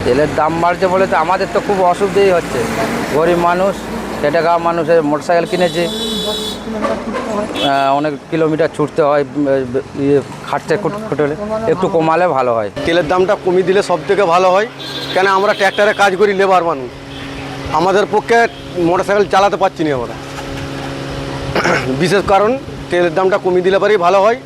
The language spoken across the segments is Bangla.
তেলের দাম বাড়ছে বলে তো আমাদের তো খুব অসুবিধেই হচ্ছে। গরিব মানুষ, খেটে খাওয়া মানুষের মোটরসাইকেল কিনেছি, অনেক কিলোমিটার ছুটতে হয়, খাটতে খুঁটলে একটু কমালে ভালো হয়। তেলের দামটা কমিয়ে দিলে সব থেকে ভালো হয়, কেন আমরা ট্র্যাক্টরে কাজ করি, লেবার মানুষ, আমাদের পক্ষে মোটরসাইকেল চালাতে পারছি না আমরা। বিশেষ কারণ তেলের দামটা কমিয়ে দিলে পরেই ভালো হয়।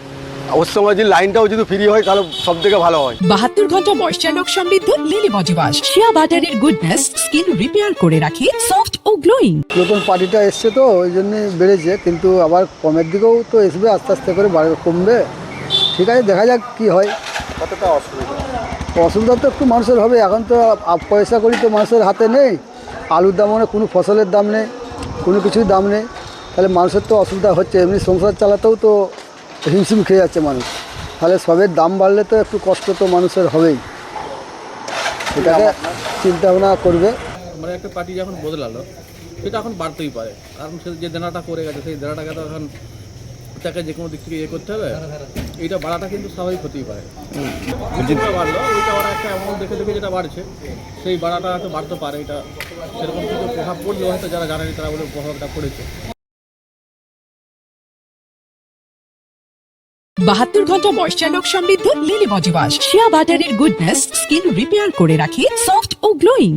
ওর সঙ্গে যদি লাইনটাও যদি ফ্রি হয় তাহলে সব থেকে ভালো হয়। 72 ঘন্টা ময়েশ্চার লক সমৃদ্ধ লিলি বডি ওয়াশ, শিয়া বাটারের গুডনেস স্কিন রিপেয়ার করে রাখে সফট ও গ্লোয়িং। নতুন পার্টিটা এসছে তো ওই জন্যে বেড়েছে, কিন্তু আবার কমের দিকেও তো আসবে, আস্তে আস্তে করে কমবে। ঠিক আছে, দেখা যাক কি হয়। কতটা অসুবিধা? অসুবিধা তো একটু মানুষের হবে, এখন তো পয়সা করি তো মানুষের হাতে নেই, আলুর দামও নেই, কোনো ফসলের দাম নেই, কোনো কিছুর দাম নেই, তাহলে মানুষের তো অসুবিধা হচ্ছে। এমনি সংসার চালাতেও তো হিমশিম খেয়ে যাচ্ছে মানুষ, তাহলে সবের দাম বাড়লে তো একটু কষ্ট তো মানুষের হবেই। এটাকে চিন্তা ভাবনা করবে। মানে একটা পার্টি যখন বদলালো সেটা এখন বাড়তেই পারে, কারণ সে যে দেনাটা করে গেছে সেই দেনাটাকে তো এখন তাকে যে কোনো দিক থেকে করতে হবে। এইটা বাড়াটা কিন্তু স্বাভাবিক হতেই পারে। যেটা বাড়লো ওইটা ওরা একটা অ্যামাউন্ট দেখে দেখে যেটা বাড়ছে সেই বাড়াটা হয়তো বাড়তে পারে। এটা সেরকম কিছু প্রভাব পড়লেও হয়তো যারা জানেনি তারা বলে প্রভাবটা পড়েছে। 72 ঘন্টা ময়েশ্চার লক সমৃদ্ধ লিলি বডি ওয়াশ, শিয়া বাটারের গুডনেস স্কিন রিপেয়ার করে রাখে সফট ও গ্লোয়িং।